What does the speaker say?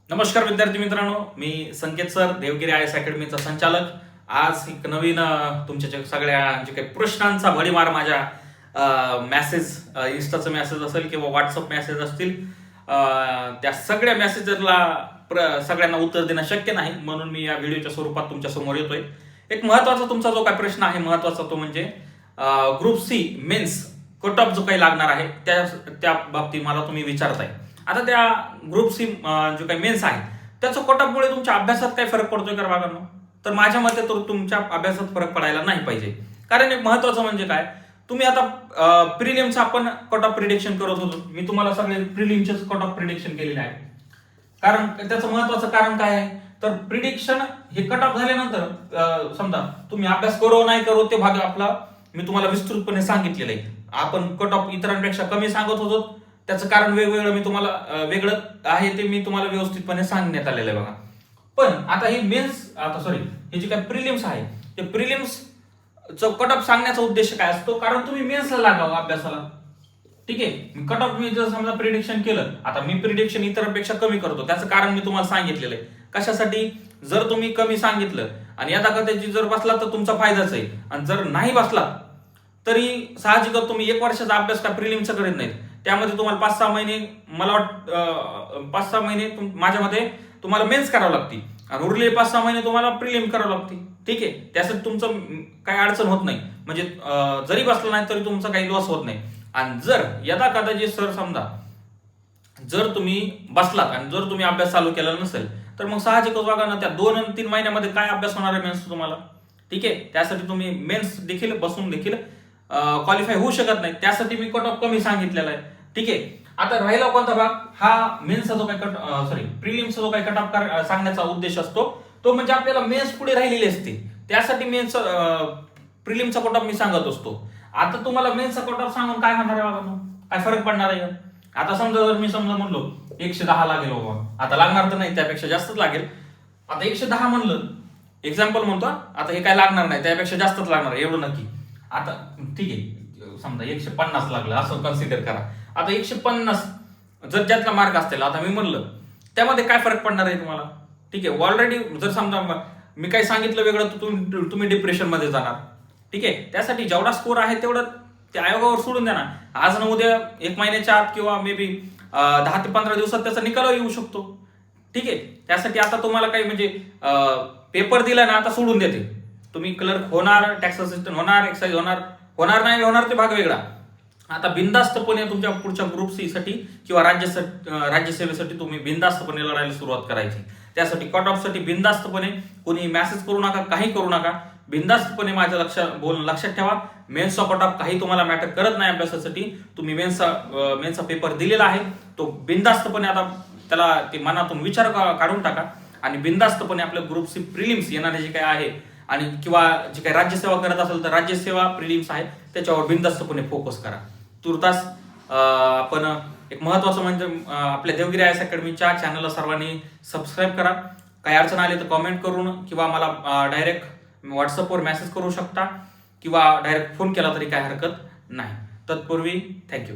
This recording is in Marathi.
नमस्कार विद्यार्थी मित्रांनो, मी संकेत सर, देवगिरी आय एस अकॅडमीचा संचालक. आज एक नवीन तुमच्या सगळ्या जे काही प्रश्नांचा भडीमार माझ्या मेसेज, इन्स्टाचं मेसेज असेल किंवा व्हॉट्सअप मेसेज असतील, त्या सगळ्या मेसेजला सगळ्यांना उत्तर देणं शक्य नाही, म्हणून मी या व्हिडिओच्या स्वरूपात तुमच्या समोर येतोय. एक महत्वाचा तुमचा जो काही प्रश्न आहे, महत्वाचा तो म्हणजे group C mains cut off जो काही लागणार आहे त्या बाबतीत मला तुम्ही विचारताय. आता त्या ग्रुप सी जो काही मेन्स आहे त्याचं कट ऑफमुळे तुमच्या अभ्यासात काय फरक पडतोय का बाबांनो? तर माझ्या मते तर तुमच्या अभ्यासात फरक पडायला नाही पाहिजे. कारण एक महत्वाचं म्हणजे काय, तुम्ही आता प्रिलिम्स आपण कट ऑफ प्रिडिक्शन करत होतो. मी तुम्हाला सगळे प्रिलिम्सचे कट ऑफ प्रिडिक्शन केलेले आहे. कारण त्याचं महत्वाचं कारण काय आहे, तर प्रिडिक्शन हे कट ऑफ झाल्यानंतर समजा तुम्ही अभ्यास करो नाही करो ते भाग आपला मी तुम्हाला विस्तृतपणे सांगितलेलं आहे. आपण कट ऑफ इतरांपेक्षा कमी सांगत होतो, त्याचं कारण वेगवेगळं मी तुम्हाला वेगळं आहे ते मी तुम्हाला व्यवस्थितपणे सांगण्यात आलेलं आहे बघा. पण आता हे हे जे काही प्रिलिम्स आहे ते प्रिलिम्स कट ऑफ सांगण्याचा उद्देश काय असतो, कारण तुम्ही मेन्सला लागावं अभ्यासाला. ठीक आहे, कट ऑफ मी जर समजा प्रिडिक्शन केलं, आता मी प्रिडिक्शन इतरांपेक्षा कमी करतो, त्याचं कारण मी तुम्हाला सांगितलेलं आहे. कशासाठी? जर तुम्ही कमी सांगितलं आणि यथाकथेची जर बसला तर तुमचा फायदाच आहे, आणि जर नाही बसला तरी साहजिकच तुम्ही एक वर्षाचा अभ्यास का प्रिलिमचा करीत नाहीत. त्यामध्ये तुम्हाला 5-6 महिने, मला वाटतं 5-6 महिने माझ्या मते तुम्हाला मेन्स करावं लागते आणि उरलेले 5-6 महिने तुम्हाला प्रिलिम करावं लागते. ठीक आहे, त्यासाठी तुमचं काही अडचण होत नाही, म्हणजे जरी बसलं नाही तरी तुमचा काही लॉस होत नाही. आणि जर यदा कदाचित सर समजा जर तुम्ही बसलात आणि जर तुम्ही अभ्यास चालू केला नसेल तर मग साहजिकच बघा ना, त्या 2 आणि 3 महिन्यामध्ये काय अभ्यास होणार आहे मेन्स तुम्हाला. ठीक आहे, त्यासाठी तुम्ही मेन्स देखील बसून देखील क्वालिफाय होऊ शकत नाही. त्यासाठी मी कट ऑफ कमी सांगितलेला आहे. ठीक आहे, आता राहिला कोणता भाग, हा मेन्सचा जो काही प्रिलिम्सचा जो काही कट ऑफ सांगण्याचा उद्देश असतो तो म्हणजे आपल्याला मेन्स पुढे राहिलेली असते, त्यासाठी मेन्स प्रिलिमचा कट ऑफ मी सांगत असतो. आता तुम्हाला मेन्सचा कट ऑफ सांगून काय होणार आहे बाबा, काय फरक पडणार आहे? आता समजा जर मी म्हणलो 110 लागेल बाबा, आता लागणार तर नाही, त्यापेक्षा जास्तच लागेल. आता 110 म्हणलं, एक्झाम्पल म्हणतो, आता हे काय लागणार नाही, त्यापेक्षा जास्तच लागणार आहे एवढं नक्की. आता ठीक आहे, समजा 150 लागलं असं कन्सिडर करा. आता 150 जर ज्यातला मार्क असतील, आता मी म्हणलं त्यामध्ये काय फरक पडणार आहे तुम्हाला? ठीक आहे, ऑलरेडी जर समजा मी काही सांगितलं वेगळं तर तुम्ही डिप्रेशन मध्ये जाणार. ठीक आहे, त्यासाठी जेवढा स्कोर आहे तेवढं त्या आयोगावर सोडून द्या ना. आज न उद्या 1 महिन्याच्या आत किंवा मे बी 10 ते 15 दिवसात त्याचा निकाल येऊ शकतो. ठीक आहे, त्यासाठी आता तुम्हाला काही म्हणजे पेपर दिला ना, आता सोडून देते. तुम्ही क्लर्क होणार, टॅक्स असिस्टंट होणार, एक्साइज होणार नाही होणार ते भाग वेगळा. आता बिनधास्तपणे तुमच्या पुढच्या ग्रुप सी साठी किंवा राज्यसेवेसाठी तुम्ही बिनधास्तपणे लढायला सुरुवात करायची. त्यासाठी कट ऑफ साठी बिनधास्तपणे कोणी मेसेज करू नका, काही करू नका. बिनधास्तपणे माझ्या लक्षात ठेवा, मेन्सचा कट ऑफ काही तुम्हाला मॅटर करत नाही अभ्यासासाठी. तुम्ही मेन्सचा पेपर दिलेला आहे, तो बिनधास्तपणे आता त्याला ते मनातून विचार काढून टाका आणि बिनधास्तपणे आपल्या ग्रुप सी प्रिलिम्स येणारे जे काही आहे आणि किंवा जे काही राज्यसेवा करत असेल तर राज्यसेवा प्रिलिम्स आहे त्याच्यावर बिनधास्तपणे फोकस करा. तुर्तास आपण एक महत्वाचं म्हणजे आपल्या देवगिरी आय एस अकॅडमीच्या चॅनलला सर्वांनी सबस्क्राईब करा. काही अडचण आली तर कमेंट करून किंवा मला डायरेक्ट व्हॉट्सअपवर मेसेज करू शकता किंवा डायरेक्ट फोन केला तरी काही हरकत नाही. तत्पूर्वी थँक्यू.